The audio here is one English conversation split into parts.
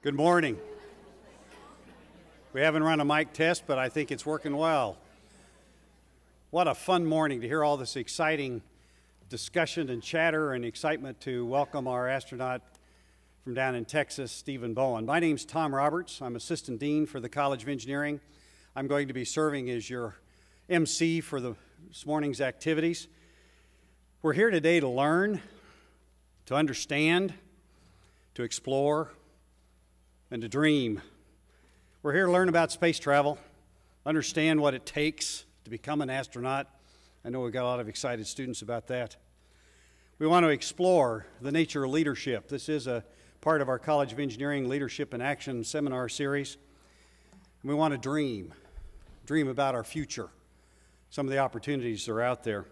Good morning. We haven't run a mic test, but I think it's working well. What a fun morning to hear all this exciting discussion and chatter and excitement to welcome our astronaut from down in Texas, Stephen Bowen. My name's Tom Roberts. I'm Assistant Dean for the College of Engineering. I'm going to be serving as your MC for this morning's activities. We're here today to learn, to understand, to explore, and to dream. We're here to learn about space travel, understand what it takes to become an astronaut. I know we've got a lot of excited students about that. We want to explore the nature of leadership. This is a part of our College of Engineering Leadership in Action seminar series. And we want to dream about our future, some of the opportunities that are out there.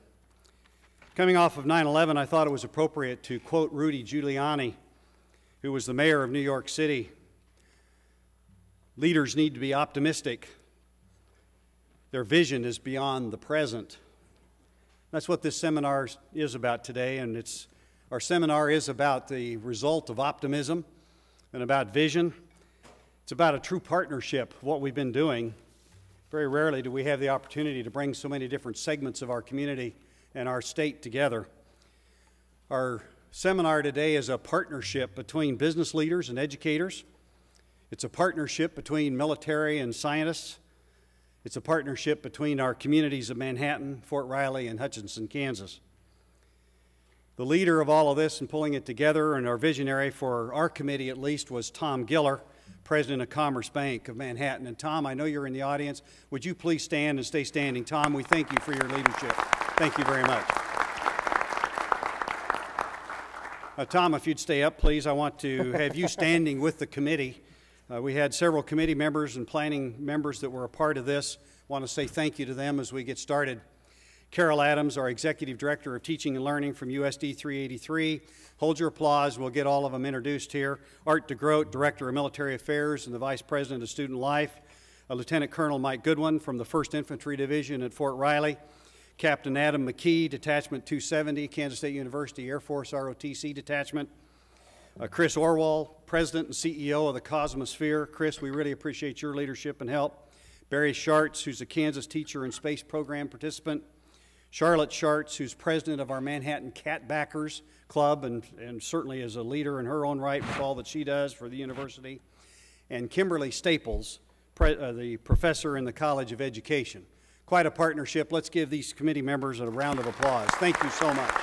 Coming off of 9/11, I thought it was appropriate to quote Rudy Giuliani, who was the mayor of New York City. Leaders need to be optimistic. Their vision is beyond the present. That's what this seminar is about today, and our seminar is about the result of optimism and about vision. It's about a true partnership, what we've been doing. Very rarely do we have the opportunity to bring so many different segments of our community and our state together. Our seminar today is a partnership between business leaders and educators. It's a partnership between military and scientists. It's a partnership between our communities of Manhattan, Fort Riley, and Hutchinson, Kansas. The leader of all of this and pulling it together, and our visionary for our committee at least, was Tom Giller, president of Commerce Bank of Manhattan. And Tom, I know you're in the audience. Would you please stand and stay standing? Tom, we thank you for your leadership. Thank you very much. Tom, if you'd stay up, please. I want to have you standing with the committee. We had several committee members and planning members that were a part of this. I want to say thank you to them as we get started. Carol Adams, our Executive Director of Teaching and Learning from USD 383. Hold your applause. We'll get all of them introduced here. Art DeGroat, Director of Military Affairs and the Vice President of Student Life. Lieutenant Colonel Mike Goodwin from the 1st Infantry Division at Fort Riley. Captain Adam McKee, Detachment 270, Kansas State University Air Force ROTC Detachment. Chris Orwell, President and CEO of the Cosmosphere. Chris, we really appreciate your leadership and help. Barry Schartz, who's a Kansas teacher and space program participant. Charlotte Schartz, who's president of our Manhattan Cat Backers Club and certainly is a leader in her own right with all that she does for the university. And Kimberly Staples, the professor in the College of Education. Quite a partnership. Let's give these committee members a round of applause. Thank you so much.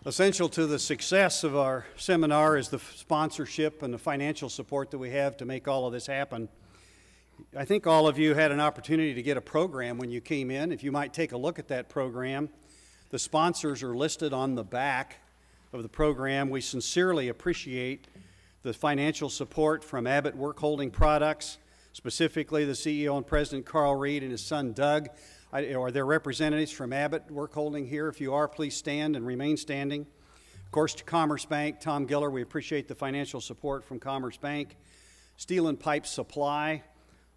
Essential to the success of our seminar is the sponsorship and the financial support that we have to make all of this happen. I think all of you had an opportunity to get a program when you came in. If you might take a look at that program, the sponsors are listed on the back of the program. We sincerely appreciate the financial support from Abbott Work Holding Products, specifically the CEO and President Carl Reed and his son Doug. Are there representatives from Abbott Work Holding here? If you are, please stand and remain standing. Of course, to Commerce Bank, Tom Giller, we appreciate the financial support from Commerce Bank. Steel and Pipe Supply,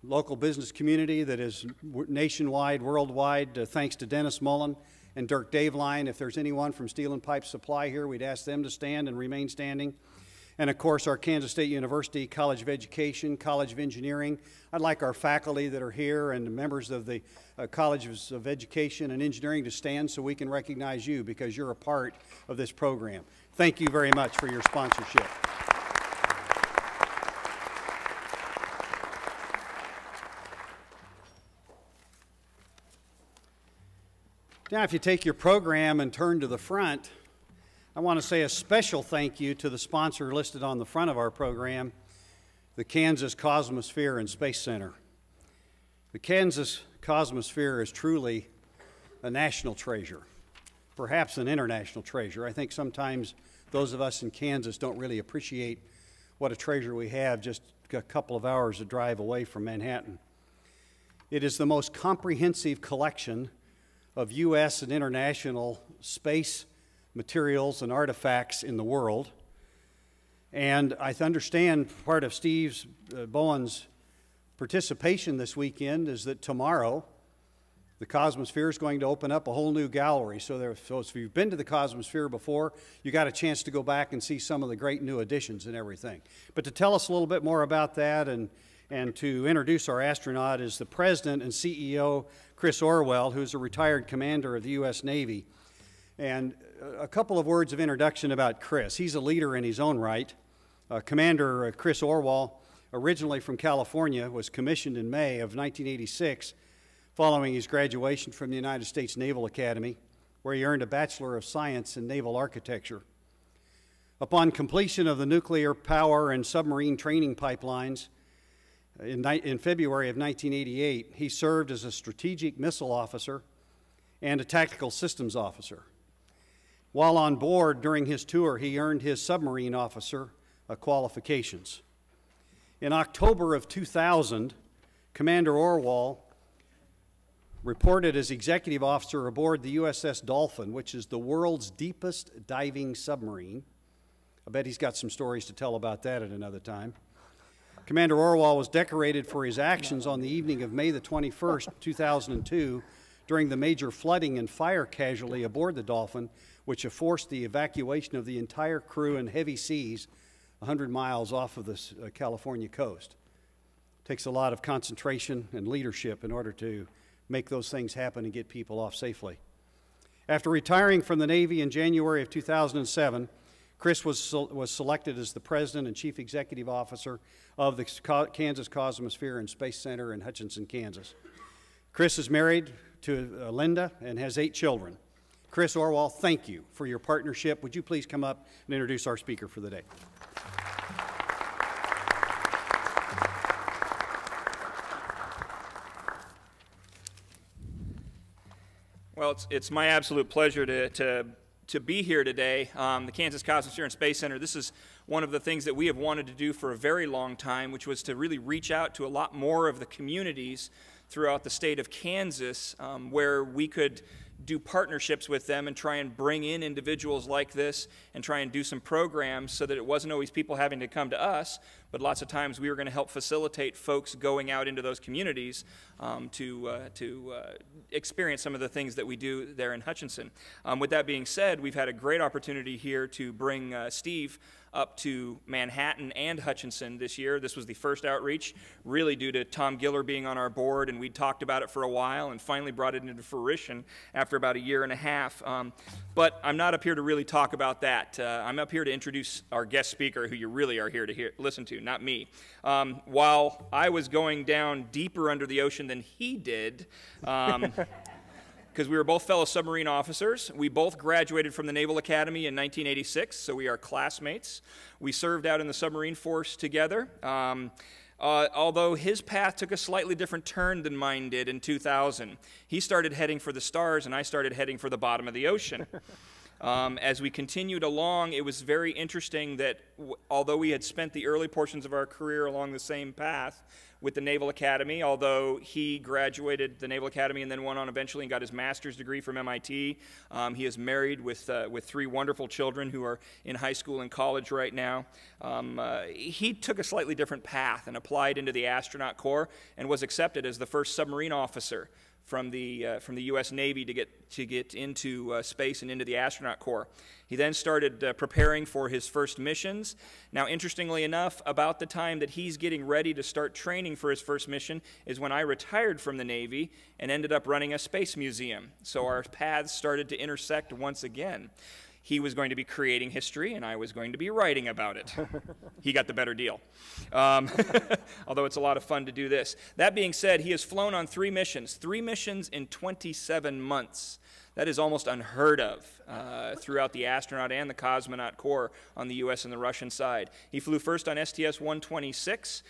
local business community that is nationwide, worldwide, thanks to Dennis Mullen and Dirk Daveline. If there's anyone from Steel and Pipe Supply here, we'd ask them to stand and remain standing. And of course, our Kansas State University College of Education, College of Engineering. I'd like our faculty that are here and the members of the Colleges of Education and Engineering to stand so we can recognize you because you're a part of this program. Thank you very much for your sponsorship. Now, if you take your program and turn to the front, I want to say a special thank you to the sponsor listed on the front of our program, the Kansas Cosmosphere Space Center. The Kansas Cosmosphere is truly a national treasure, perhaps an international treasure. I think sometimes those of us in Kansas don't really appreciate what a treasure we have just a couple of hours of drive away from Manhattan. It is the most comprehensive collection of U.S. and international space materials and artifacts in the world. And I understand part of Bowen's participation this weekend is that tomorrow The Cosmosphere is going to open up a whole new gallery. So if you've been to the Cosmosphere before, you got a chance to go back and see some of the great new additions and everything. But to tell us a little bit more about that and to introduce our astronaut is the President and CEO, Chris Orwell, who's a retired commander of the U.S. Navy. And a couple of words of introduction about Chris. He's a leader in his own right. Commander Chris Orwell, originally from California, was commissioned in May of 1986 following his graduation from the United States Naval Academy, where he earned a Bachelor of Science in Naval Architecture. Upon completion of the nuclear power and submarine training pipelines in February of 1988, he served as a strategic missile officer and a tactical systems officer. While on board during his tour, he earned his submarine officer qualifications. In October of 2000, Commander Orwell reported as executive officer aboard the USS Dolphin, which is the world's deepest diving submarine. I bet he's got some stories to tell about that at another time. Commander Orwell was decorated for his actions on the evening of May the 21st, 2002, during the major flooding and fire casualty aboard the Dolphin, which forced the evacuation of the entire crew in heavy seas 100 miles off of the California coast. It takes a lot of concentration and leadership in order to make those things happen and get people off safely. After retiring from the Navy in January of 2007, Chris was selected as the President and Chief Executive Officer of the Kansas Cosmosphere Space Center in Hutchinson, Kansas. Chris is married to Linda and has 8 children. Chris Orwell, thank you for your partnership. Would you please come up and introduce our speaker for the day? Well, it's my absolute pleasure to be here today. The Kansas Cosmosphere Space Center, this is one of the things that we have wanted to do for a very long time, which was to really reach out to a lot more of the communities throughout the state of Kansas, where we could do partnerships with them and try and bring in individuals like this and try and do some programs so that it wasn't always people having to come to us, but lots of times we were going to help facilitate folks going out into those communities to experience some of the things that we do there in Hutchinson. With that being said, we've had a great opportunity here to bring Steve up to Manhattan and Hutchinson this year. This was the first outreach, really due to Tom Giller being on our board, and we talked about it for a while and finally brought it into fruition after about a year and a half. But I'm not up here to really talk about that. I'm up here to introduce our guest speaker, who you really are here to listen to, not me. While I was going down deeper under the ocean than he did, because we were both fellow submarine officers. We both graduated from the Naval Academy in 1986, so we are classmates. We served out in the submarine force together, although his path took a slightly different turn than mine did in 2000. He started heading for the stars, and I started heading for the bottom of the ocean. As we continued along, it was very interesting that although we had spent the early portions of our career along the same path with the Naval Academy, although he graduated the Naval Academy and then went on eventually and got his master's degree from MIT. He is married with 3 wonderful children who are in high school and college right now. He took a slightly different path and applied into the Astronaut Corps and was accepted as the first submarine officer from the U.S. Navy to get into space and into the Astronaut Corps. He then started preparing for his first missions. Now, interestingly enough, about the time that he's getting ready to start training for his first mission is when I retired from the Navy and ended up running a space museum. So our paths started to intersect once again. He was going to be creating history, and I was going to be writing about it. He got the better deal. Although it's a lot of fun to do this. That being said, he has flown on 3 missions in 27 months. That is almost unheard of throughout the astronaut and the cosmonaut corps on the U.S. and the Russian side. He flew first on STS-126,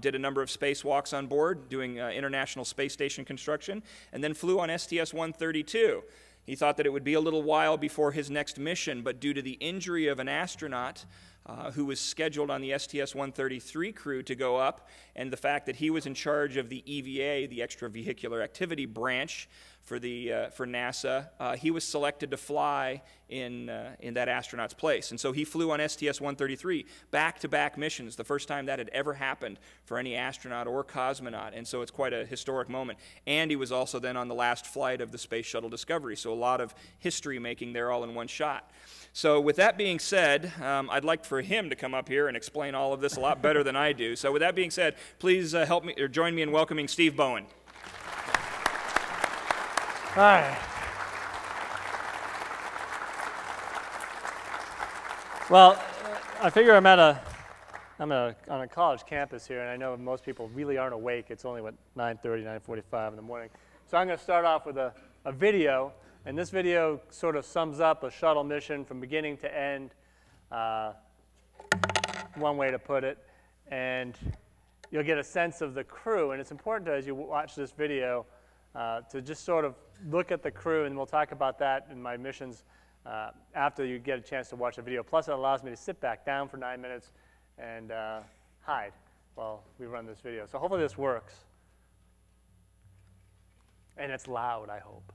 did a number of spacewalks on board, doing International Space Station construction, and then flew on STS-132. He thought that it would be a little while before his next mission, but due to the injury of an astronaut who was scheduled on the STS-133 crew to go up, and the fact that he was in charge of the EVA, the Extravehicular Activity branch for NASA, he was selected to fly in that astronaut's place. And so he flew on STS-133 back-to-back missions, the first time that had ever happened for any astronaut or cosmonaut, and so it's quite a historic moment. And he was also then on the last flight of the Space Shuttle Discovery, so a lot of history making there all in one shot. So with that being said, I'd like for him to come up here and explain all of this a lot better than I do. So with that being said, please help me or join me in welcoming Steve Bowen. Hi. Well, I figure I'm on a college campus here, and I know most people really aren't awake. It's only, what, 9:30, 9:45 in the morning. So I'm going to start off with a video, and this video sort of sums up a shuttle mission from beginning to end, one way to put it, and you'll get a sense of the crew. And it's important as you watch this video to just sort of look at the crew, and we'll talk about that in my missions after you get a chance to watch the video. Plus, it allows me to sit back down for 9 minutes and hide while we run this video. So hopefully this works. And it's loud, I hope.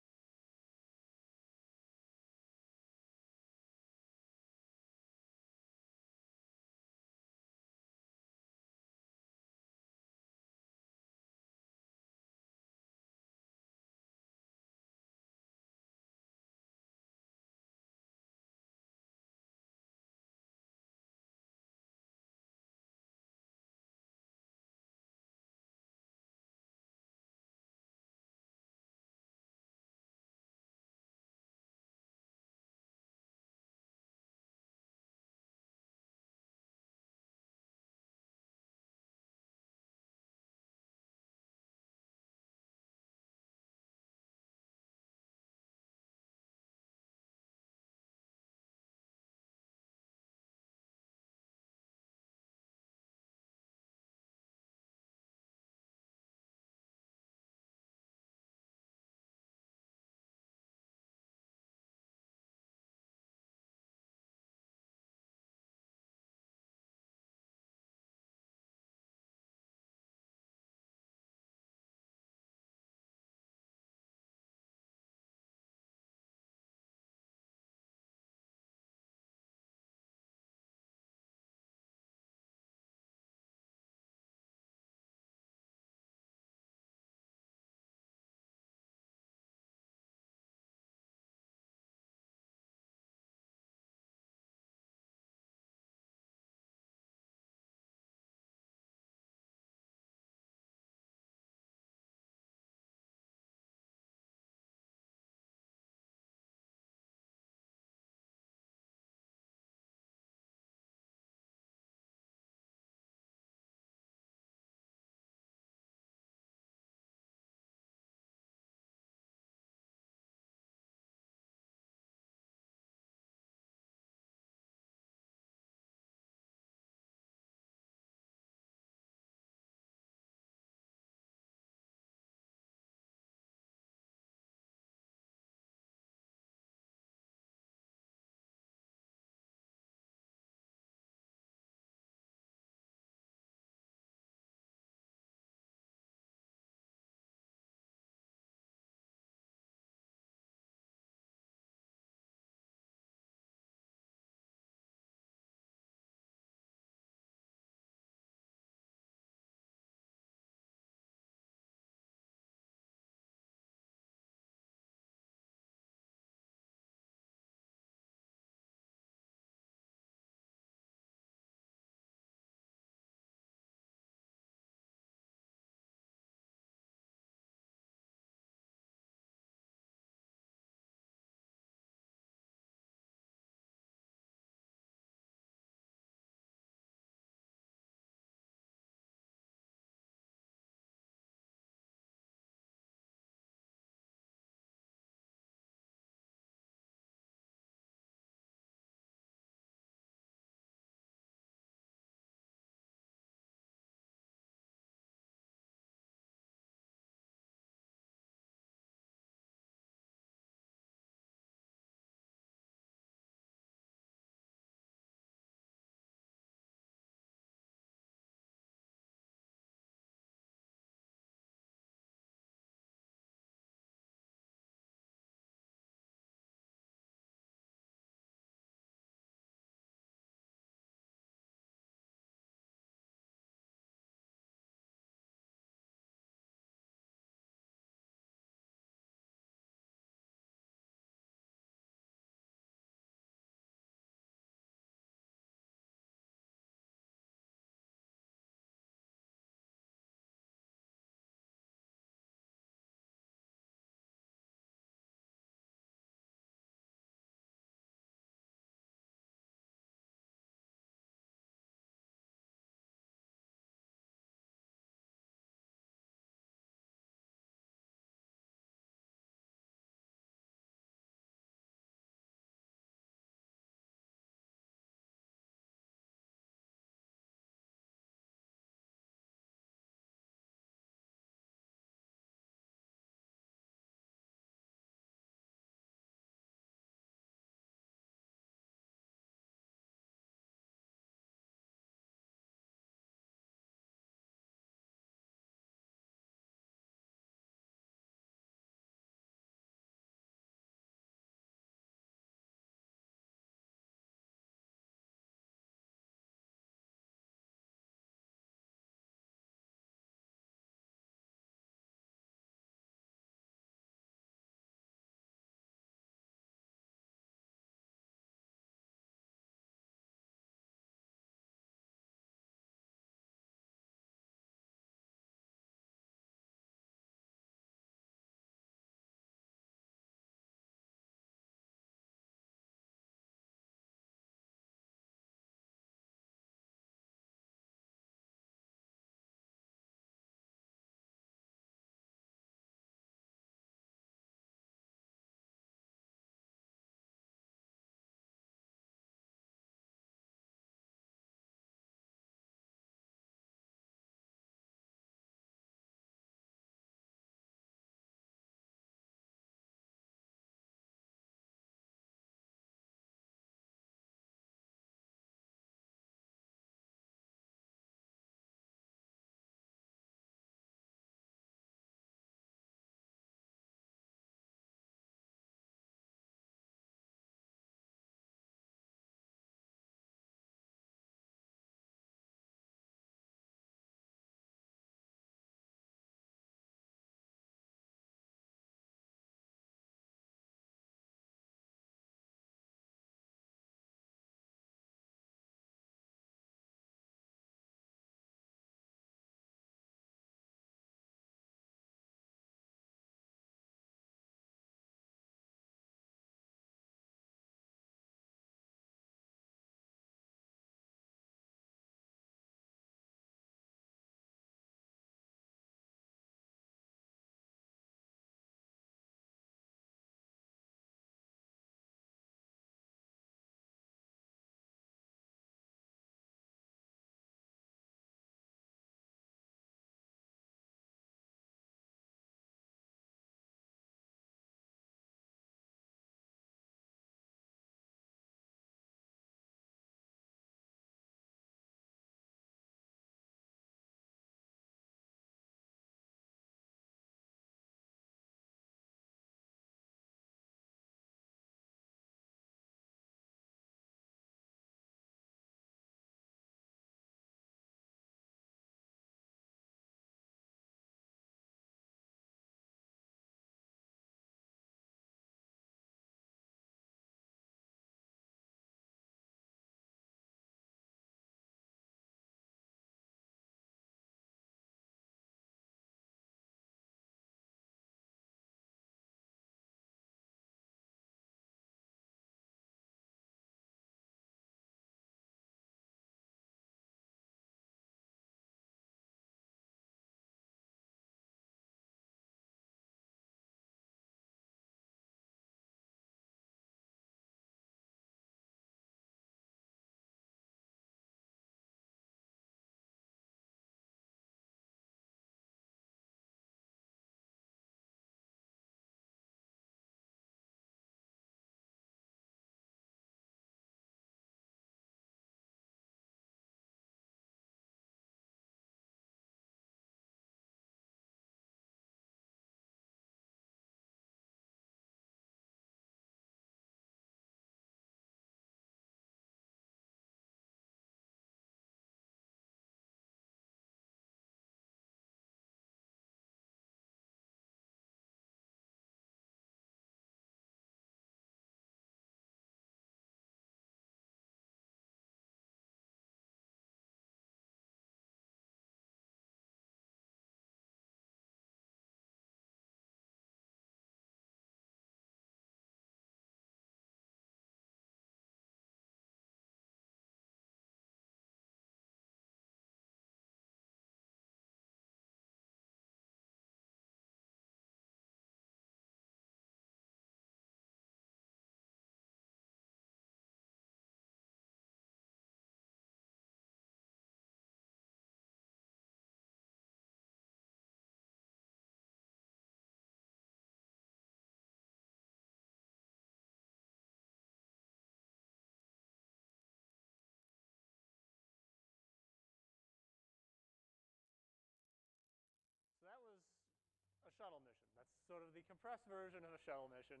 sort of the compressed version of a shuttle mission.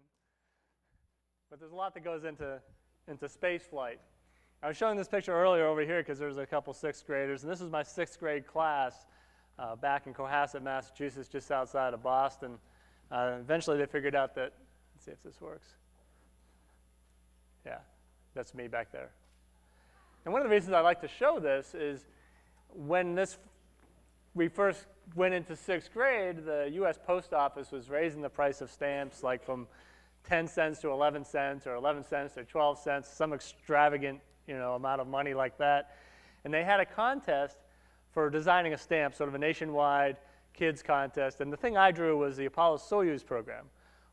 But there's a lot that goes into space flight. I was showing this picture earlier over here because there's a couple 6th graders, and this is my 6th grade class back in Cohasset, Massachusetts, just outside of Boston. Eventually they figured out that, let's see if this works. Yeah, that's me back there. And one of the reasons I like to show this is when we first went into 6th grade, the U.S. Post Office was raising the price of stamps like from 10 cents to 11 cents or 11 cents to 12 cents, some extravagant amount of money like that. And they had a contest for designing a stamp, sort of a nationwide kids contest. And the thing I drew was the Apollo-Soyuz program,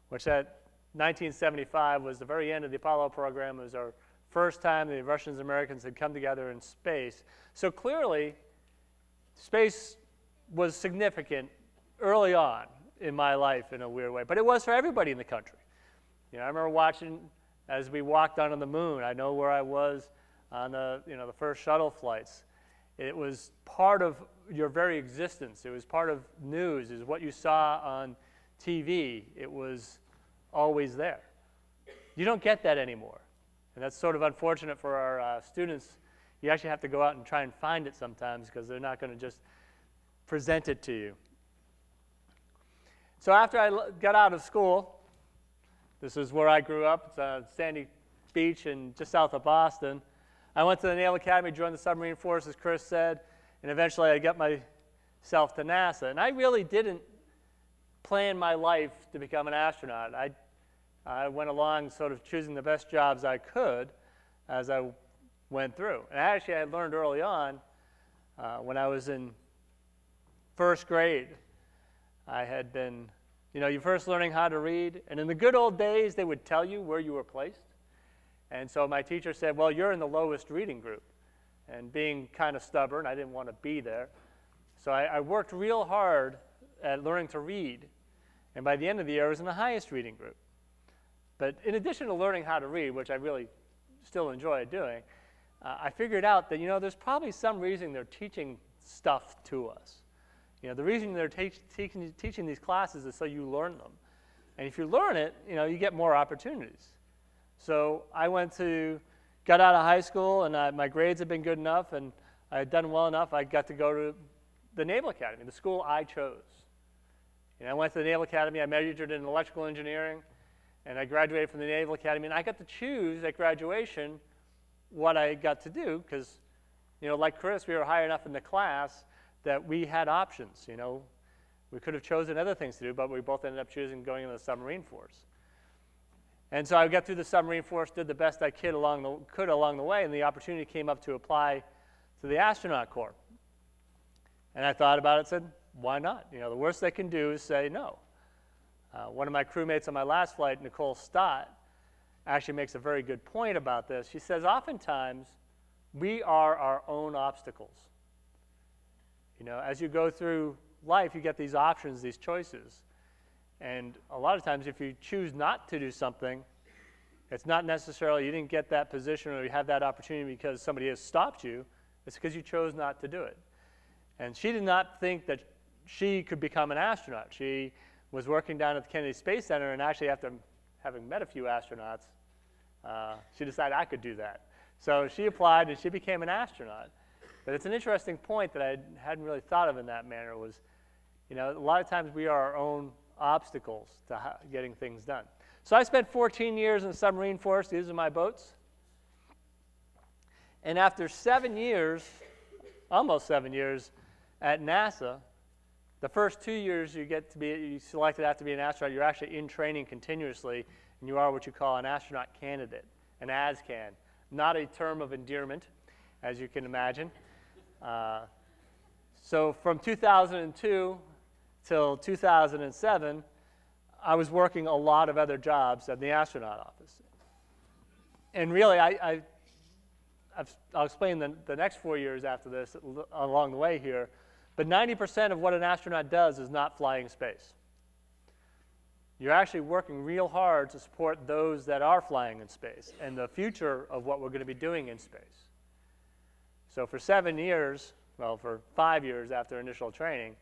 which at 1975 was the very end of the Apollo program. It was our first time the Russians and Americans had come together in space. So clearly, space was significant early on in my life in a weird way. But it was for everybody in the country. I remember watching as we walked onto the moon. I know where I was on the first shuttle flights. It was part of your very existence. It was part of news. It was what you saw on TV. It was always there. You don't get that anymore. And that's sort of unfortunate for our students. You actually have to go out and try and find it sometimes because they're not going to just present it to you. So after I got out of school, this is where I grew up. It's on Sandy Beach and just south of Boston. I went to the Naval Academy, joined the Submarine Force, as Chris said, and eventually I got myself to NASA. And I really didn't plan my life to become an astronaut. I went along sort of choosing the best jobs I could as I went through. And actually I had learned early on when I was in 1st grade, I had been, you're first learning how to read, and in the good old days, they would tell you where you were placed. And so my teacher said, well, you're in the lowest reading group. And being kind of stubborn, I didn't want to be there. So I worked real hard at learning to read. And by the end of the year, I was in the highest reading group. But in addition to learning how to read, which I really still enjoy doing, I figured out that, there's probably some reason they're teaching stuff to us. The reason they're teaching these classes is so you learn them. And if you learn it, you get more opportunities. So I got out of high school, and my grades had been good enough, and I had done well enough. I got to go to the Naval Academy, the school I chose. I went to the Naval Academy. I majored in electrical engineering, and I graduated from the Naval Academy. And I got to choose at graduation what I got to do because, like Chris, we were high enough in the class that we had options. We could have chosen other things to do, but we both ended up choosing going into the submarine force. And so I got through the submarine force, did the best I could along the way, and the opportunity came up to apply to the astronaut corps. And I thought about it and said, why not? The worst they can do is say no. One of my crewmates on my last flight, Nicole Stott, actually makes a very good point about this. She says, oftentimes, we are our own obstacles. As you go through life, you get these options, these choices. And a lot of times, if you choose not to do something, it's not necessarily you didn't get that position or you have that opportunity because somebody has stopped you. It's because you chose not to do it. And she did not think that she could become an astronaut. She was working down at the Kennedy Space Center, and actually after having met a few astronauts, she decided I could do that. So she applied, and she became an astronaut. But it's an interesting point that I hadn't really thought of in that manner was, a lot of times we are our own obstacles to getting things done. So I spent 14 years in the submarine force. These are my boats. And after 7 years, almost 7 years at NASA, the first 2 years you selected after to be an astronaut, you're actually in training continuously, and you are what you call an astronaut candidate, an ASCAN. Not a term of endearment, as you can imagine. So from 2002 till 2007, I was working a lot of other jobs at the astronaut office. And really, I'll explain the next 4 years after this along the way here, but 90% of what an astronaut does is not flying space. You're actually working real hard to support those that are flying in space and the future of what we're going to be doing in space. So for 7 years, well, for 5 years after initial training,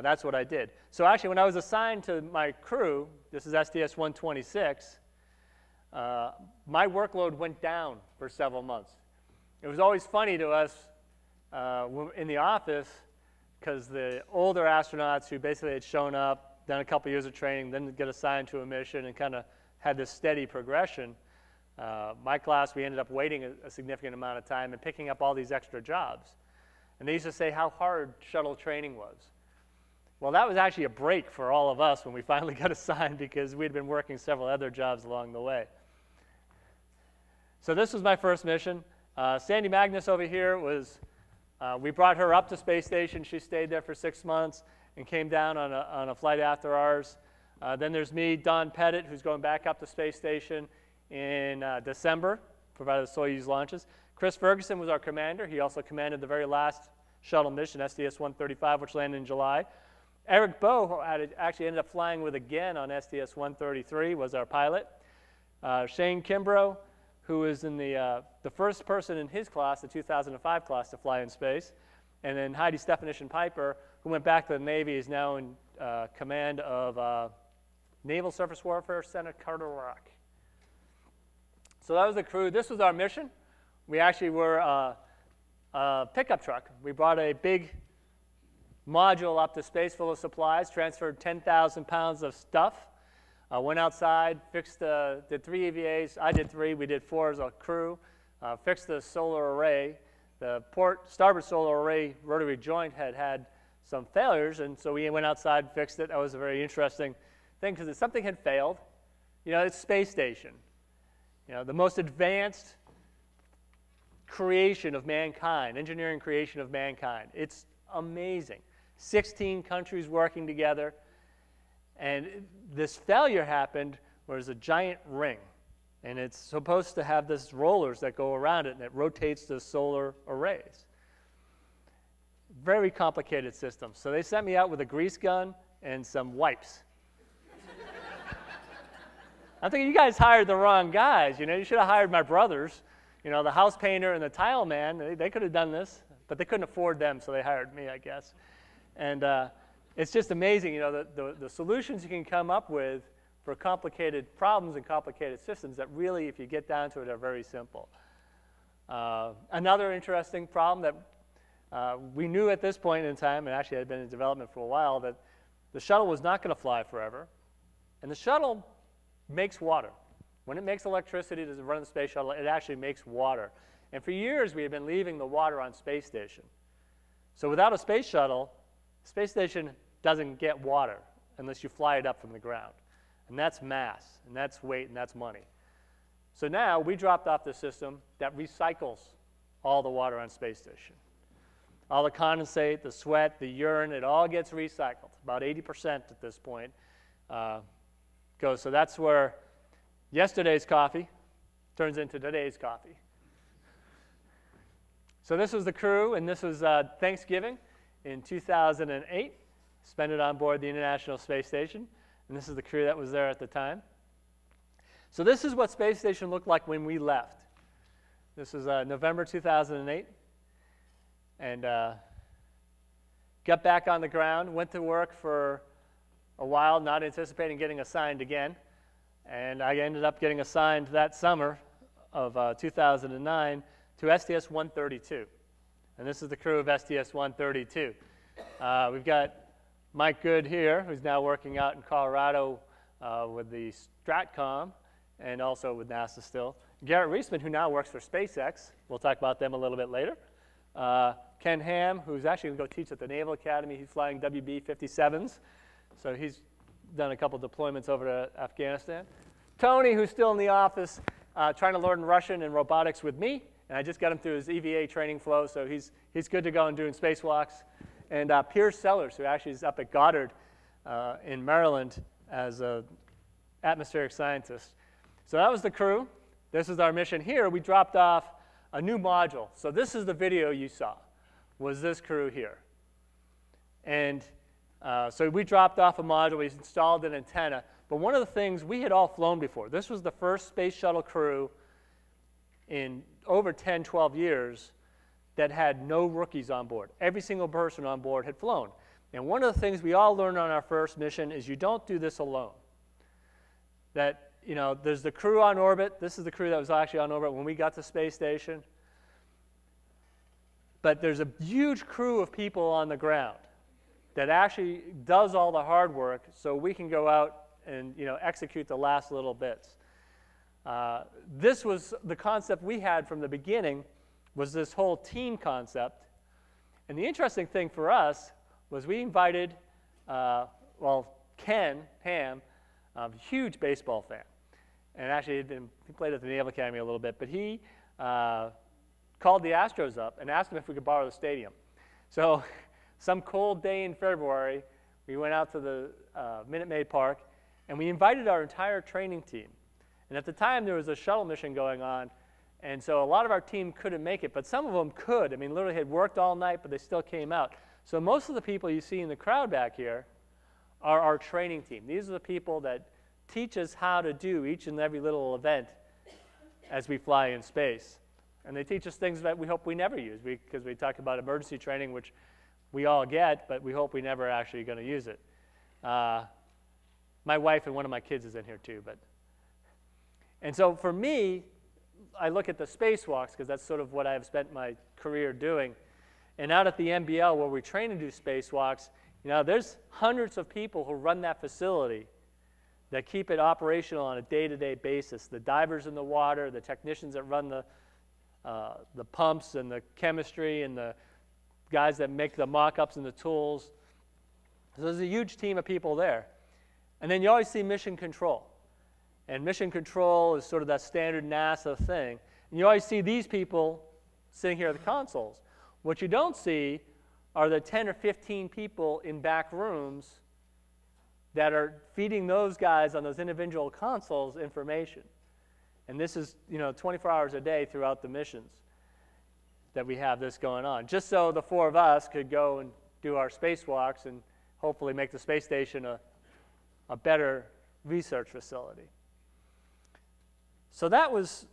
That's what I did. So actually, when I was assigned to my crew, this is STS-126, my workload went down for several months. It was always funny to us in the office because the older astronauts who basically had shown up, done a couple years of training, then get assigned to a mission and kind of had this steady progression. My class, we ended up waiting a significant amount of time and picking up all these extra jobs. And they used to say how hard shuttle training was. Well, that was actually a break for all of us when we finally got assigned because we'd been working several other jobs along the way. So this was my first mission. Sandy Magnus over here was, we brought her up to space station. She stayed there for 6 months and came down on a flight after ours. Then there's me, Don Pettit, who's going back up to space station in December, provided the Soyuz launches. Chris Ferguson was our commander. He also commanded the very last shuttle mission, STS-135, which landed in July. Eric Bowe, who actually ended up flying with again on STS-133, was our pilot. Shane Kimbrough, who was in the first person in his class, the 2005 class, to fly in space. And then Heidi Stefanishin-Piper, who went back to the Navy, is now in command of Naval Surface Warfare Center, Carter Rock. So that was the crew. This was our mission. We actually were a pickup truck. We brought a big module up to space full of supplies, transferred 10,000 pounds of stuff, went outside, did 3 EVAs. I did 3. We did 4 as a crew. Fixed the solar array. The starboard solar array rotary joint had some failures, and so we went outside and fixed it. That was a very interesting thing because something had failed. You know, it's space station. You know, the most advanced creation of mankind, engineering creation of mankind. It's amazing. 16 countries working together. And this failure happened where there's a giant ring. And it's supposed to have this rollers that go around it, and it rotates the solar arrays. Very complicated system. So they sent me out with a grease gun and some wipes. I'm thinking, you guys hired the wrong guys. You know, you should have hired my brothers. You know, the house painter and the tile man, they could have done this, but they couldn't afford them, so they hired me, I guess. And it's just amazing, you know, the solutions you can come up with for complicated problems and complicated systems that really, if you get down to it, are very simple. Another interesting problem that we knew at this point in time, and actually had been in development for a while, that the shuttle was not going to fly forever. And the shuttle makes water. When it makes electricity to run the space shuttle, it actually makes water. And for years, we have been leaving the water on space station. So without a space shuttle, space station doesn't get water unless you fly it up from the ground. And that's mass, and that's weight, and that's money. So now we dropped off the system that recycles all the water on space station. All the condensate, the sweat, the urine, it all gets recycled. About 80% at this point goes. So that's where yesterday's coffee turns into today's coffee. So this was the crew, and this was Thanksgiving in 2008. Spent it on board the International Space Station, and this is the crew that was there at the time. So this is what Space Station looked like when we left. This is November 2008, and got back on the ground, went to work for a while, not anticipating getting assigned again, and I ended up getting assigned that summer of 2009 to STS-132. And this is the crew of STS-132. We've got Mike Good here, who's now working out in Colorado with the Stratcom and also with NASA still. Garrett Reisman, who now works for SpaceX. We'll talk about them a little bit later. Ken Ham, who's actually going to go teach at the Naval Academy. He's flying WB-57s. So he's done a couple deployments over to Afghanistan. Tony, who's still in the office, trying to learn Russian and robotics with me. And I just got him through his EVA training flow, so he's good to go and doing spacewalks. And Piers Sellers, who actually is up at Goddard in Maryland as an atmospheric scientist. So that was the crew. This is our mission here. We dropped off a new module. So this is the video you saw, was this crew here. And so we dropped off a module. We installed an antenna. But one of the things, we had all flown before. This was the first space shuttle crew in over 10, 12 years that had no rookies on board. Every single person on board had flown. And one of the things we all learned on our first mission is you don't do this alone. That, you know, there's the crew on orbit. This is the crew that was actually on orbit when we got to space station. But there's a huge crew of people on the ground that actually does all the hard work so we can go out and, you know, execute the last little bits. This was the concept we had from the beginning, was this whole team concept. And the interesting thing for us was we invited, well, Ken Ham, a huge baseball fan, and actually he played at the Naval Academy a little bit, but he called the Astros up and asked them if we could borrow the stadium. So some cold day in February, we went out to the Minute Maid Park, and we invited our entire training team. And at the time, there was a shuttle mission going on, and so a lot of our team couldn't make it, but some of them could. I mean, literally had worked all night, but they still came out. So most of the people you see in the crowd back here are our training team. These are the people that teach us how to do each and every little event as we fly in space. And they teach us things that we hope we never use, because we talk about emergency training, which we all get, but we hope we never actually going to use it. My wife and one of my kids is in here too. And so for me, I look at the spacewalks, because that's sort of what I have spent my career doing. And out at the NBL, where we train to do spacewalks, you know, there's hundreds of people who run that facility that keep it operational on a day-to-day basis. The divers in the water, the technicians that run the pumps and the chemistry, and the guys that make the mock-ups and the tools. So there's a huge team of people there. And then you always see mission control. And mission control is sort of that standard NASA thing. And you always see these people sitting here at the consoles. What you don't see are the 10 or 15 people in back rooms that are feeding those guys on those individual consoles information. And this is, you know, 24 hours a day throughout the missions that we have this going on, just so the four of us could go and do our spacewalks and hopefully make the space station a better research facility. So that was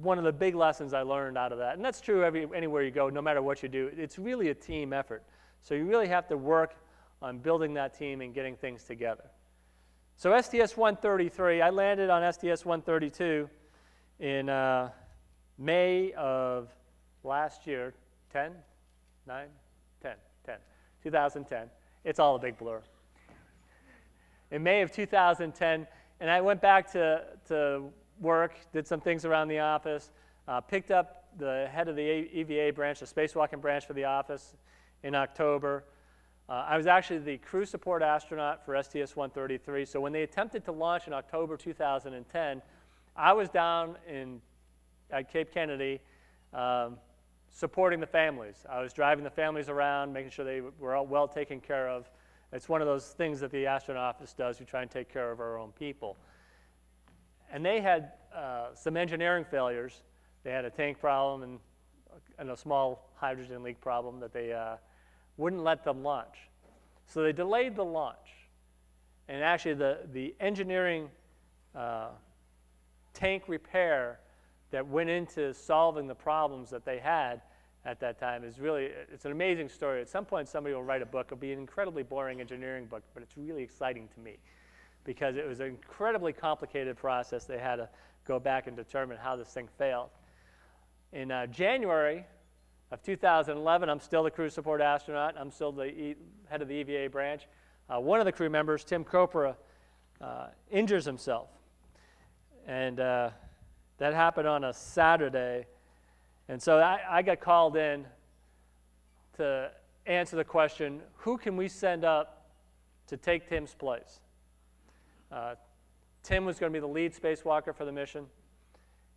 one of the big lessons I learned out of that. And that's true anywhere you go, no matter what you do. It's really a team effort. So you really have to work on building that team and getting things together. So STS-133, I landed on STS-132 in May of last year, 2010. It's all a big blur. In May of 2010, and I went back to work, did some things around the office, picked up the head of the EVA branch, the spacewalking branch for the office in October. I was actually the crew support astronaut for STS-133, so when they attempted to launch in October 2010, I was down at Cape Kennedy supporting the families. I was driving the families around, making sure they were all well taken care of. It's one of those things that the astronaut office does. We try and take care of our own people. And they had some engineering failures. They had a tank problem and a small hydrogen leak problem that they wouldn't let them launch. So they delayed the launch. And actually the engineering tank repair that went into solving the problems that they had at that time is really, it's an amazing story. At some point somebody will write a book. It'll be an incredibly boring engineering book, but it's really exciting to me because it was an incredibly complicated process. They had to go back and determine how this thing failed. In January of 2011, I'm still the crew support astronaut. I'm still the head of the EVA branch. One of the crew members, Tim Copra, injures himself. And that happened on a Saturday. And so I got called in to answer the question, who can we send up to take Tim's place? Tim was going to be the lead spacewalker for the mission.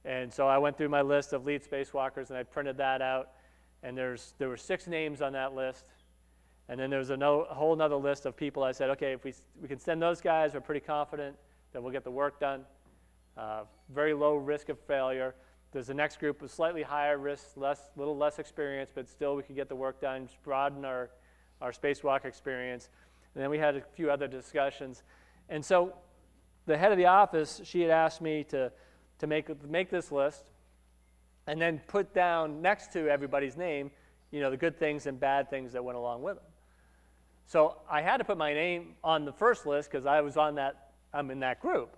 And so I went through my list of lead spacewalkers, and I printed that out. And there were 6 names on that list. And then there was a whole other list of people. I said, okay, if we can send those guys, we're pretty confident that we'll get the work done. Very low risk of failure. There's the next group with slightly higher risk, little less experience, but still we could get the work done, just broaden our spacewalk experience. And then we had a few other discussions. And so the head of the office, she had asked me to make this list and then put down next to everybody's name, you know, the good things and bad things that went along with them. So I had to put my name on the first list because I'm in that group.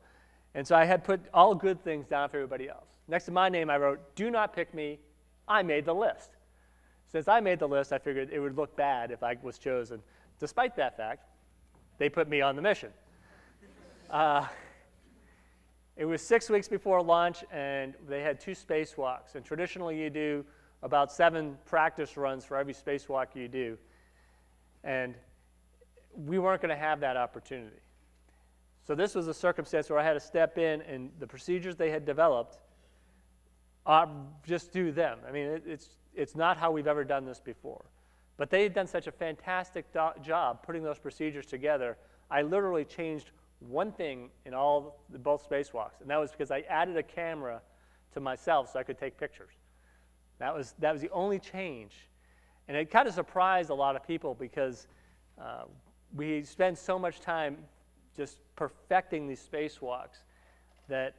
And so I had put all good things down for everybody else. Next to my name, I wrote, "Do not pick me. I made the list." Since I made the list, I figured it would look bad if I was chosen. Despite that fact, they put me on the mission. It was 6 weeks before launch, and they had 2 spacewalks. And traditionally, you do about 7 practice runs for every spacewalk you do. And we weren't going to have that opportunity. So this was a circumstance where I had to step in, and the procedures they had developed, just do them. I mean, it's not how we've ever done this before. But they had done such a fantastic job putting those procedures together. I literally changed one thing in both spacewalks, and that was because I added a camera to myself so I could take pictures. That was the only change. And it kind of surprised a lot of people because we spend so much time just perfecting these spacewalks that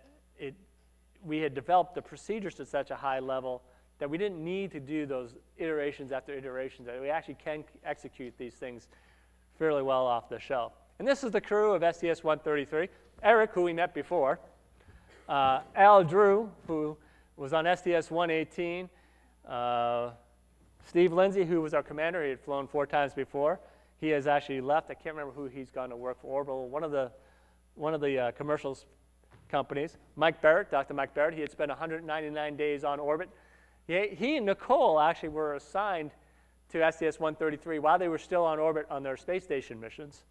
we had developed the procedures to such a high level that we didn't need to do those iterations after iterations, that we actually can execute these things fairly well off the shelf. And this is the crew of STS-133. Eric, who we met before. Al Drew, who was on STS-118. Steve Lindsay, who was our commander. He had flown 4 times before. He has actually left. I can't remember who he's gone to work for. Orbital, one of the commercial companies. Mike Barrett, Dr. Mike Barrett. He had spent 199 days on orbit. He and Nicole actually were assigned to STS-133 while they were still on orbit on their space station missions.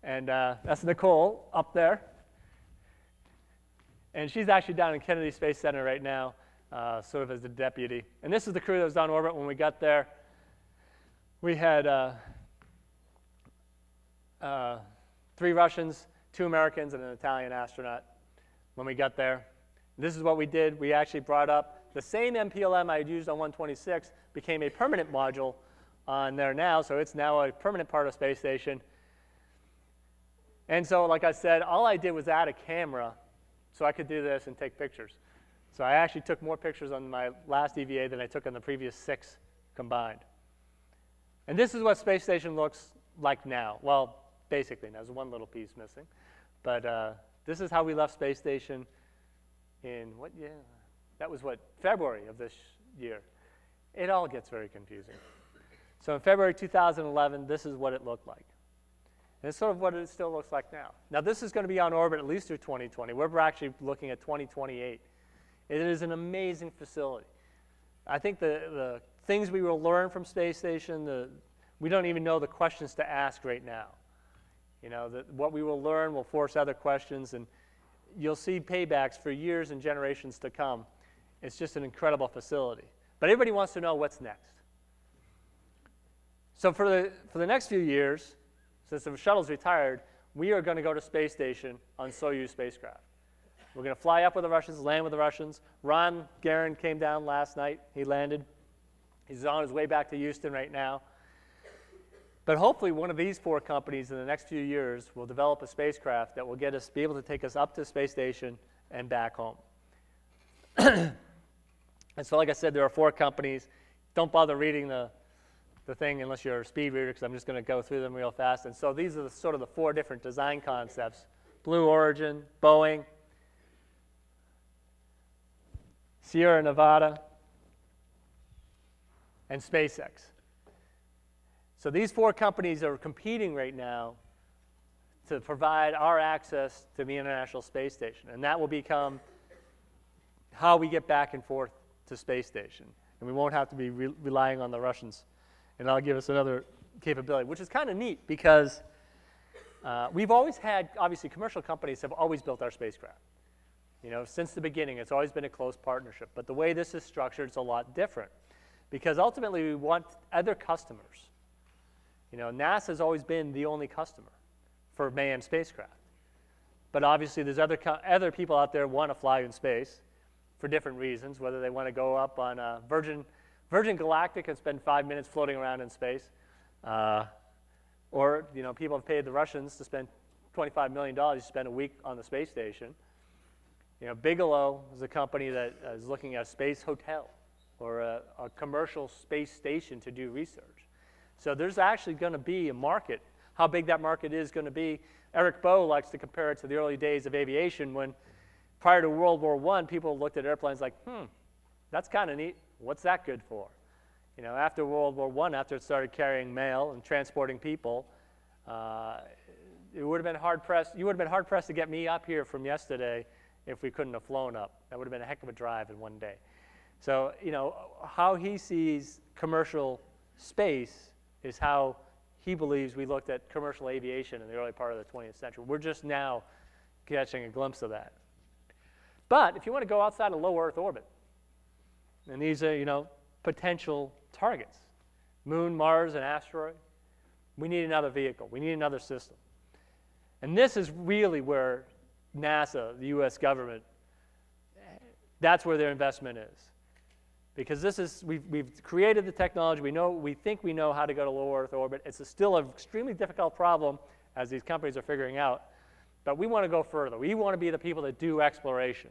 And that's Nicole up there. And she's actually down in Kennedy Space Center right now, sort of as the deputy. And this is the crew that was on orbit when we got there. We had 3 Russians, 2 Americans, and an Italian astronaut when we got there. This is what we did. We actually brought up the same MPLM I had used on 126, became a permanent module on there now, so it's now a permanent part of space station. And so, like I said, all I did was add a camera so I could do this and take pictures. So I actually took more pictures on my last EVA than I took on the previous 6 combined. And this is what space station looks like now. Well, basically, there's one little piece missing. But this is how we left space station in what year? That was what, February of this year. It all gets very confusing. So in February 2011, this is what it looked like. And it's sort of what it still looks like now. Now, this is going to be on orbit at least through 2020. We're actually looking at 2028. It is an amazing facility. I think the things we will learn from space station, we don't even know the questions to ask right now. You know, what we will learn will force other questions, and you'll see paybacks for years and generations to come. It's just an incredible facility. But everybody wants to know what's next. So for the next few years, since the shuttle's retired, we are going to go to space station on Soyuz spacecraft. We're going to fly up with the Russians, land with the Russians. Ron Garin came down last night. He landed. He's on his way back to Houston right now. But hopefully one of these 4 companies in the next few years will develop a spacecraft that will be able to take us up to space station and back home. And so like I said, there are 4 companies. Don't bother reading the thing unless you're a speed reader, because I'm just going to go through them real fast. And so these are sort of the 4 different design concepts: Blue Origin, Boeing, Sierra Nevada, and SpaceX. So these 4 companies are competing right now to provide our access to the International Space Station. And that will become how we get back and forth to space station. And we won't have to be relying on the Russians. And that'll give us another capability, which is kind of neat because we've always had, obviously, commercial companies have always built our spacecraft. You know, since the beginning, it's always been a close partnership. But the way this is structured, it's a lot different because ultimately we want other customers. You know, NASA's always been the only customer for manned spacecraft. But obviously there's other people out there who want to fly in space for different reasons, whether they want to go up on Virgin Galactic and spend 5 minutes floating around in space, or you know, people have paid the Russians to spend $25 million to spend a week on the space station. You know, Bigelow is a company that is looking at a space hotel or a commercial space station to do research. So there's actually going to be a market. How big that market is going to be, Eric Bowe likes to compare it to the early days of aviation when prior to World War I, people looked at airplanes like, that's kind of neat. What's that good for? You know, after World War I, after it started carrying mail and transporting people, it would have been hard-pressed. You would have been hard-pressed to get me up here from yesterday if we couldn't have flown up. That would have been a heck of a drive in one day. So, you know, how he sees commercial space is how he believes we looked at commercial aviation in the early part of the 20th century. We're just now catching a glimpse of that. But if you want to go outside of low Earth orbit, and these are, you know, potential targets, Moon, Mars, and asteroid, we need another vehicle. We need another system. And this is really where NASA, the US government, that's where their investment is. Because this is, we've created the technology, we think we know how to go to low Earth orbit. It's still an extremely difficult problem as these companies are figuring out. But we want to go further. We want to be the people that do exploration.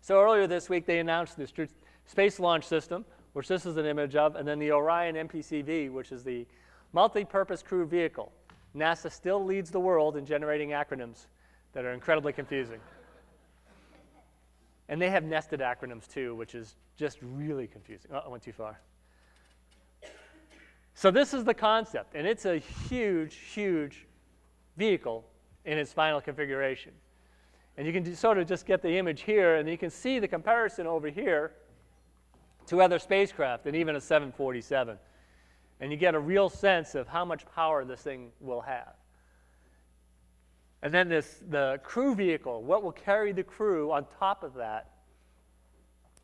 So earlier this week, they announced the Space Launch System, which this is an image of, and then the Orion MPCV, which is the Multi-Purpose Crew Vehicle. NASA still leads the world in generating acronyms that are incredibly confusing. And they have nested acronyms too, which is just really confusing. Oh, I went too far. So this is the concept, and it's a huge, huge vehicle in its final configuration. And you can sort of just get the image here, and you can see the comparison over here to other spacecraft, and even a 747. And you get a real sense of how much power this thing will have. And then the crew vehicle, what will carry the crew on top of that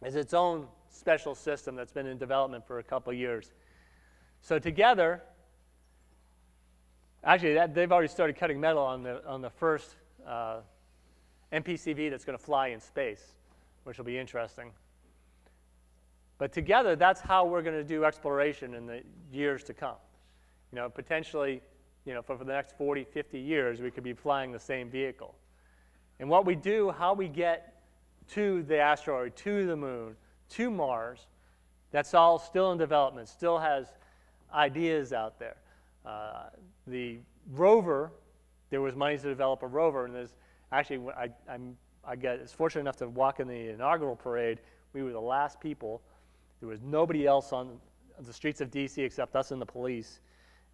is its own special system that's been in development for a couple of years. So together, actually they've already started cutting metal on the first MPCV that's going to fly in space, which will be interesting. But together, that's how we're going to do exploration in the years to come. You know, potentially, you know, for the next 40, 50 years, we could be flying the same vehicle. And what we do, how we get to the asteroid, to the moon, to Mars, that's all still in development, still has ideas out there. The rover, there was money to develop a rover, and there's actually, I was fortunate enough to walk in the inaugural parade. We were the last people. There was nobody else on the streets of DC except us and the police.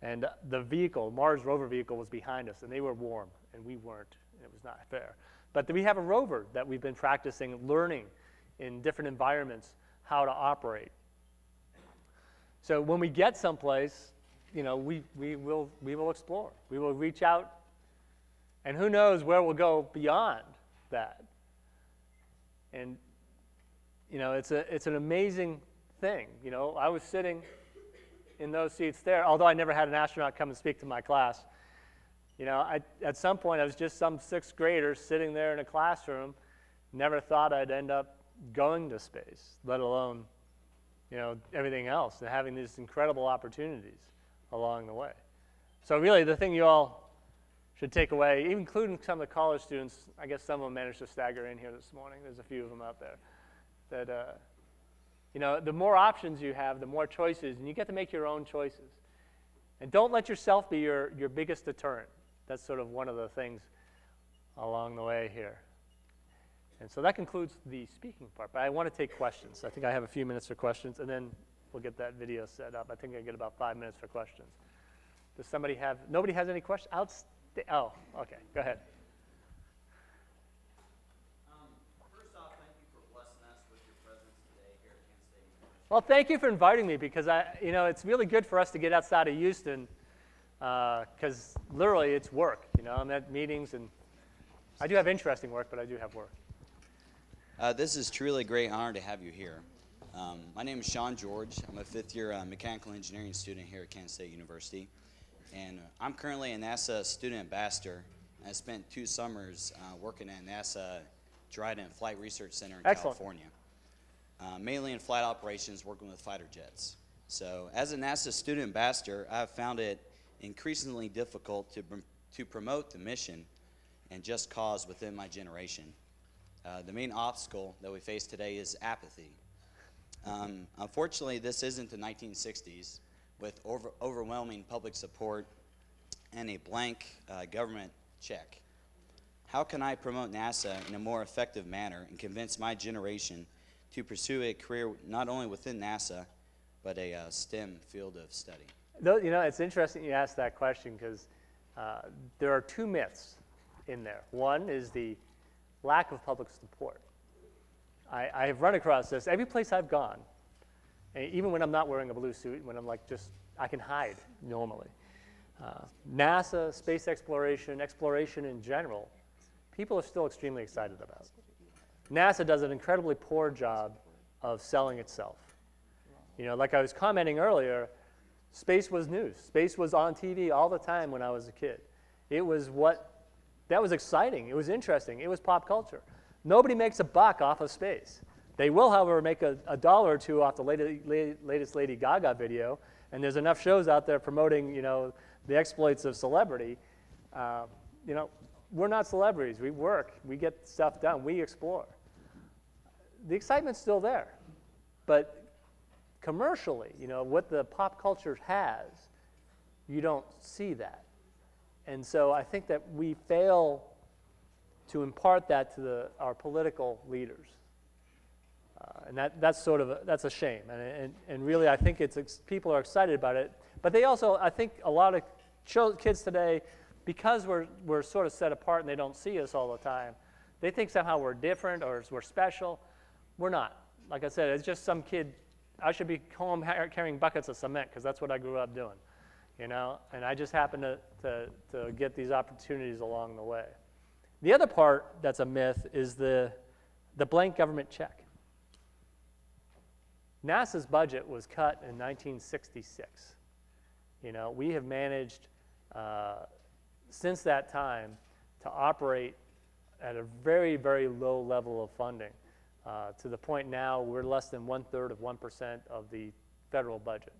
And the vehicle, Mars rover vehicle, was behind us, and they were warm, and we weren't. It was not fair. But we have a rover that we've been practicing, learning in different environments how to operate. So when we get someplace, you know, we will explore. We will reach out, and who knows where we'll go beyond that. And you know, it's an amazing thing. You know, I was sitting in those seats there, although I never had an astronaut come and speak to my class. You know, at some point I was just some sixth grader sitting there in a classroom, never thought I'd end up going to space, let alone, you know, everything else, and having these incredible opportunities along the way. So really the thing you all should take away, including some of the college students, I guess some of them managed to stagger in here this morning, there's a few of them out there, that you know, the more options you have, the more choices, and you get to make your own choices. And don't let yourself be your biggest deterrent. That's sort of one of the things along the way here. And so that concludes the speaking part, but I want to take questions. I think I have a few minutes for questions, and then we'll get that video set up. I think I get about 5 minutes for questions. Does somebody have, nobody has any questions? Oh, okay, go ahead. First off, thank you for blessing us with your presence today here at Kansas State University. Well, thank you for inviting me, because you know, it's really good for us to get outside of Houston, because literally it's work. You know, I'm at meetings, and I do have interesting work, but I do have work. This is truly a great honor to have you here. My name is Sean George. I'm a fifth-year mechanical engineering student here at Kansas State University, and I'm currently a NASA student ambassador. I spent 2 summers working at NASA Dryden Flight Research Center in California, mainly in flight operations, working with fighter jets. So as a NASA student ambassador, I've found it increasingly difficult to promote the mission and just cause within my generation. The main obstacle that we face today is apathy. Unfortunately, this isn't the 1960s with overwhelming public support and a blank government check. How can I promote NASA in a more effective manner and convince my generation to pursue a career not only within NASA, but a STEM field of study? You know, it's interesting you asked that question because there are two myths in there. One is the lack of public support. I have run across this every place I've gone, and even when I'm not wearing a blue suit, when I'm like I can hide normally. NASA, space exploration, exploration in general, people are still extremely excited about. NASA does an incredibly poor job of selling itself. You know, like I was commenting earlier, space was news. Space was on TV all the time when I was a kid. That was exciting. It was interesting. It was pop culture. Nobody makes a buck off of space. They will, however, make a $1 or $2 off the latest Lady Gaga video, and there's enough shows out there promoting, you know, the exploits of celebrity. You know, we're not celebrities. We work. We get stuff done. We explore. The excitement's still there, but commercially, you know, what the pop culture has, you don't see that. And so I think that we fail to impart that to our political leaders. And that's a shame. And really, I think people are excited about it. But they also, I think a lot of kids today, because we're sort of set apart and they don't see us all the time, they think somehow we're different or we're special. We're not. Like I said, it's just some kid. I should be home carrying buckets of cement because that's what I grew up doing, you know. And I just happen to get these opportunities along the way. The other part that's a myth is the blank government check. NASA's budget was cut in 1966. You know, we have managed since that time to operate at a very, very low level of funding. To the point now we're less than 1/3 of 1% of the federal budget.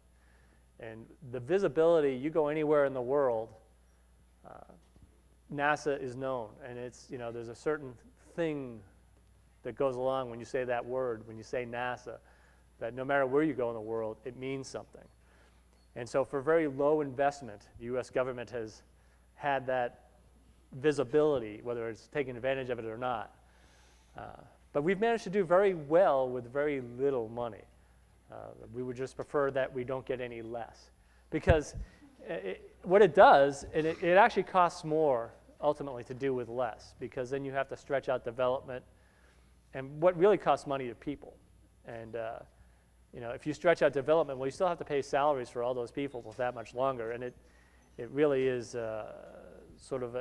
And the visibility, you go anywhere in the world, NASA is known. And it's, you know, there's a certain thing that goes along when you say that word, when you say NASA, that no matter where you go in the world, it means something. And so for very low investment, the U.S. government has had that visibility, whether it's taking advantage of it or not. But we've managed to do very well with very little money. We would just prefer that we don't get any less. Because what it does, it actually costs more ultimately to do with less, because then you have to stretch out development. And what really costs money are people. And you know, if you stretch out development, well, you still have to pay salaries for all those people for that much longer. And it really is sort of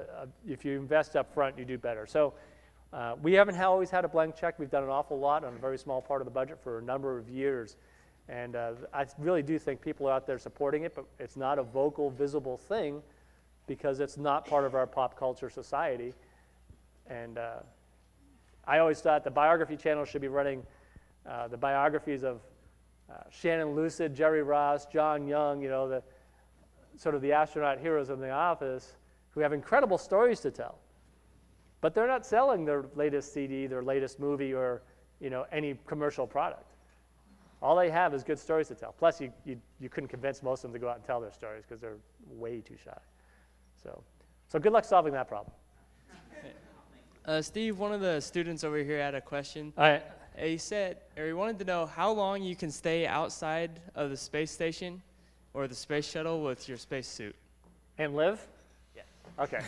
if you invest up front, you do better. So we haven't always had a blank check. We've done an awful lot on a very small part of the budget for a number of years. And I really do think people are out there supporting it, but it's not a vocal, visible thing because it's not part of our pop culture society. And I always thought the biography channel should be running the biographies of Shannon Lucid, Jerry Ross, John Young, you know, sort of the astronaut heroes in the office who have incredible stories to tell. But they're not selling their latest CD, their latest movie, or, you know, any commercial product. All they have is good stories to tell. Plus, you couldn't convince most of them to go out and tell their stories because they're way too shy. So good luck solving that problem. Steve, one of the students over here had a question. All right. He said, or he wanted to know how long you can stay outside of the space station or the space shuttle with your space suit. And live? Yeah. Okay.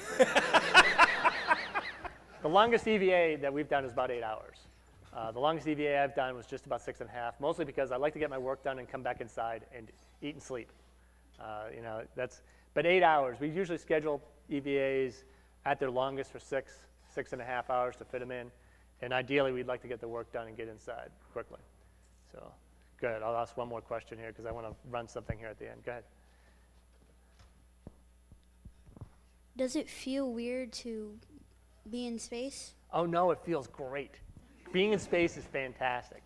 The longest EVA that we've done is about 8 hours. The longest EVA I've done was just about 6.5, mostly because I like to get my work done and come back inside and eat and sleep. You know, but 8 hours. We usually schedule EVAs at their longest for 6.5 hours to fit them in. And ideally, we'd like to get the work done and get inside quickly. So, good. I'll ask one more question here because I want to run something here at the end. Go ahead. Does it feel weird to be in space? Oh, no, it feels great. Being in space is fantastic.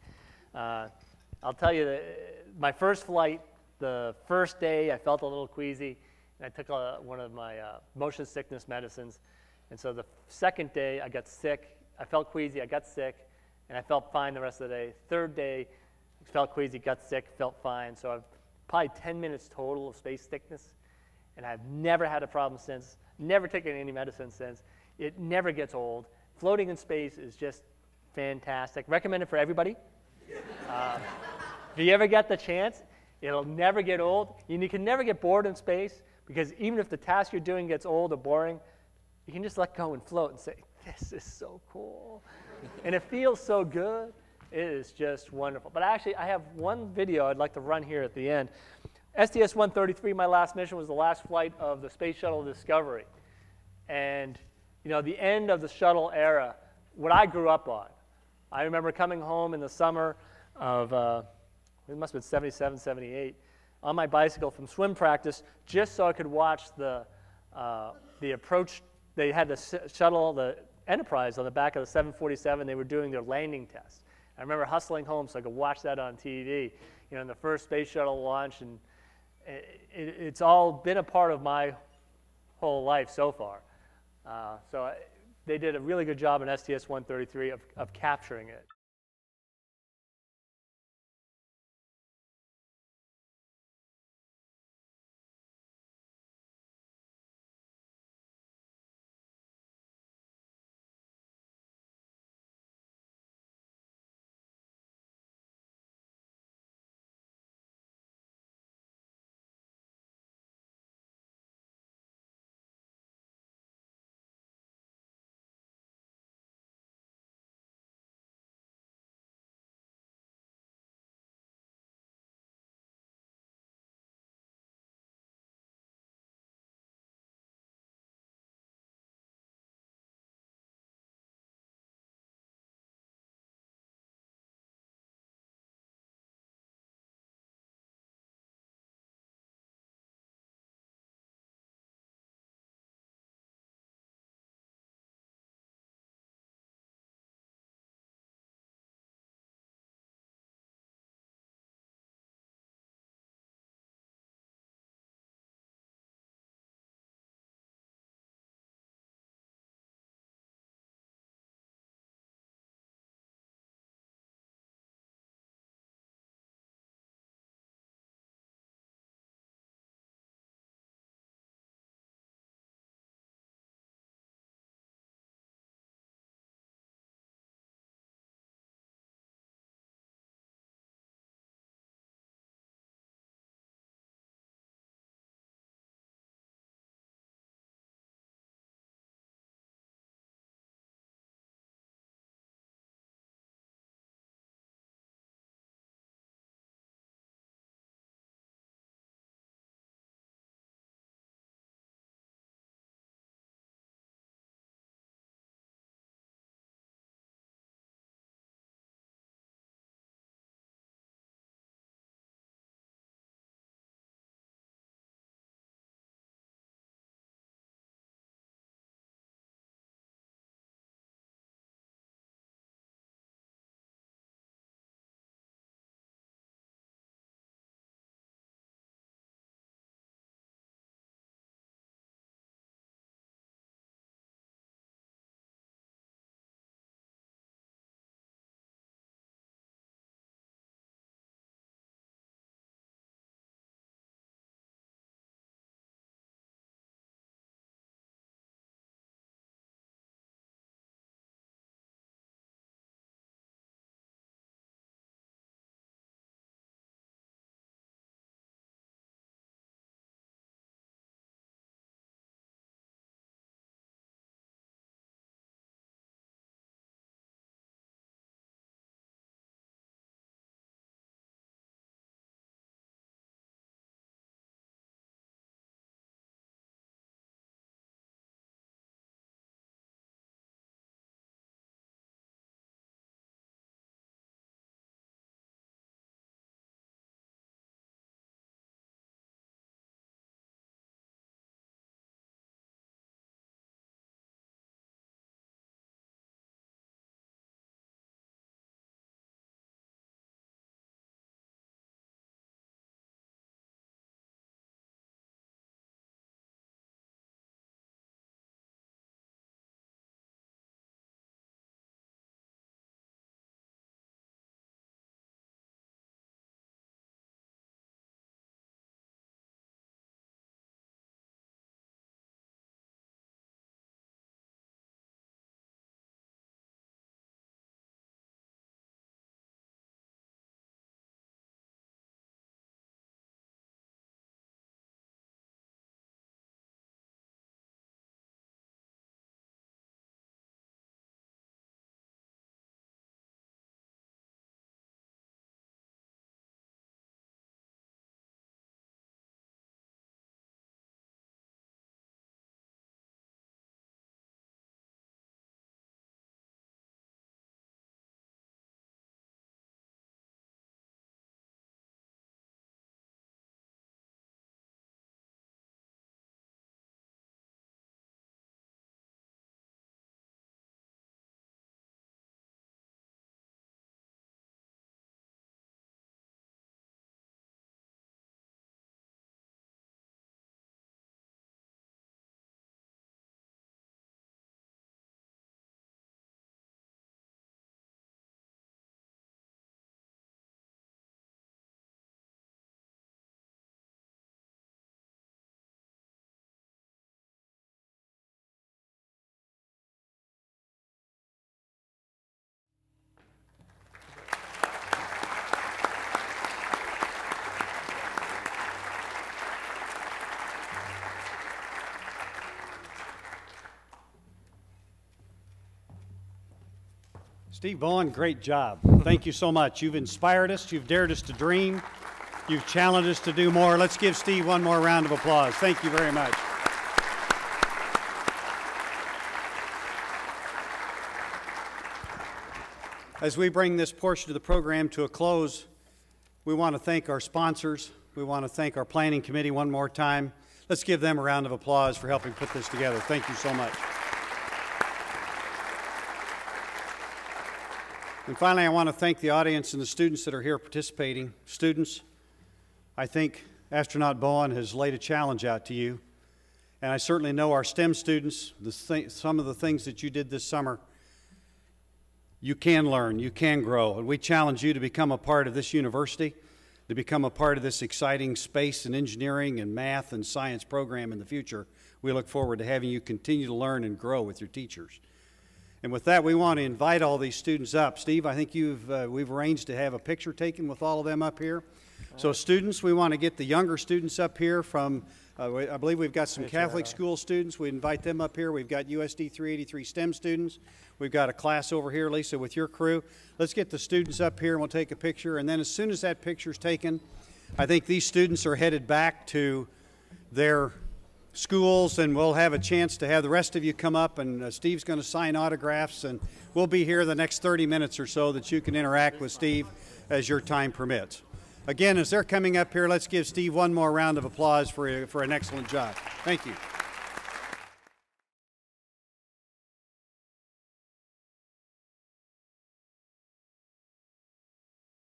I'll tell you, my first flight, the first day, I felt a little queasy, and I took one of my motion sickness medicines. And so the second day, I got sick. I felt queasy, I got sick, and I felt fine the rest of the day. Third day, I felt queasy, got sick, felt fine. So I've probably 10 minutes total of space thickness. And I've never had a problem since, never taken any medicine since. It never gets old. Floating in space is just fantastic. Recommend it for everybody. If you ever get the chance, it'll never get old. You can never get bored in space, because even if the task you're doing gets old or boring, you can just let go and float and say, this is so cool. And it feels so good. It is just wonderful. But actually, I have one video I'd like to run here at the end. STS-133, my last mission, was the last flight of the Space Shuttle Discovery. And, you know, the end of the shuttle era, what I grew up on. I remember coming home in the summer of, it must have been 77, 78, on my bicycle from swim practice, just so I could watch the approach. They had the shuttle, the Enterprise, on the back of the 747. They were doing their landing test. I remember hustling home so I could watch that on TV, you know, in the first space shuttle launch, and it's all been a part of my whole life so far. They did a really good job in STS-133 of capturing it. Steve Bowen, great job. Thank you so much. You've inspired us. You've dared us to dream. You've challenged us to do more. Let's give Steve one more round of applause. Thank you very much. As we bring this portion of the program to a close, we want to thank our sponsors. We want to thank our planning committee one more time. Let's give them a round of applause for helping put this together. Thank you so much. And finally, I want to thank the audience and the students that are here participating. Students, I think Astronaut Bowen has laid a challenge out to you. And I certainly know our STEM students, some of the things that you did this summer, you can learn, you can grow. And we challenge you to become a part of this university, to become a part of this exciting space and engineering and math and science program in the future. We look forward to having you continue to learn and grow with your teachers. And with that, we want to invite all these students up. Steve, I think we've arranged to have a picture taken with all of them up here. So students, we want to get the younger students up here from, I believe we've got some Catholic school students. We invite them up here. We've got USD 383 STEM students. We've got a class over here, Lisa, with your crew. Let's get the students up here and we'll take a picture. And then as soon as that picture's taken, I think these students are headed back to their schools, and we'll have a chance to have the rest of you come up, and Steve's going to sign autographs, and we'll be here the next 30 minutes or so that you can interact with Steve as your time permits. Again, as they're coming up here, let's give Steve one more round of applause for an excellent job. Thank you.